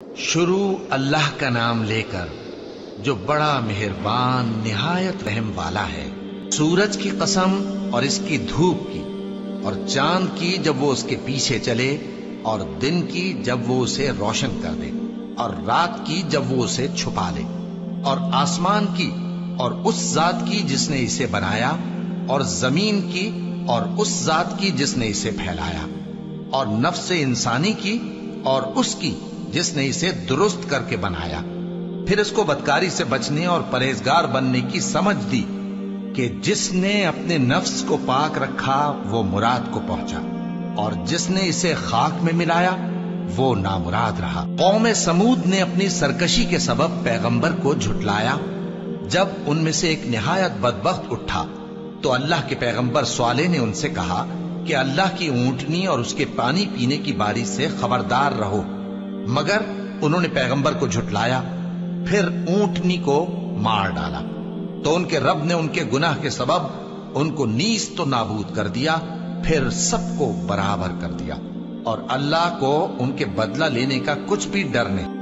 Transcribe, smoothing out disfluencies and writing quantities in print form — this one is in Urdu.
شروع اللہ کا نام لے کر جو بڑا مہربان نہایت رحم والا ہے۔ سورج کی قسم اور اس کی دھوپ کی، اور چاند کی جب وہ اس کے پیچھے چلے، اور دن کی جب وہ اسے روشن کر دے، اور رات کی جب وہ اسے چھپا لے، اور آسمان کی اور اس ذات کی جس نے اسے بنایا، اور زمین کی اور اس ذات کی جس نے اسے پھیلایا، اور نفس انسانی کی اور اس کی جس نے اسے درست کر کے بنایا۔ پھر اس کو بدکاری سے بچنے اور پرہیزگار بننے کی سمجھ دی کہ جس نے اپنے نفس کو پاک رکھا وہ مراد کو پہنچا، اور جس نے اسے خاک میں ملایا وہ نامراد رہا۔ قوم سمود نے اپنی سرکشی کے سبب پیغمبر کو جھٹلایا۔ جب ان میں سے ایک نہایت بدبخت اٹھا تو اللہ کے پیغمبر صالح نے ان سے کہا کہ اللہ کی اونٹنی اور اس کے پانی پینے کی باری سے خبردار رہو، مگر انہوں نے پیغمبر کو جھٹلایا۔ پھر اونٹنی کو مار ڈالا تو ان کے رب نے ان کے گناہ کے سبب ان کو نیست و نابود کر دیا، پھر سب کو برابر کر دیا، اور اللہ کو ان کے بدلہ لینے کا کچھ بھی ڈر نہیں۔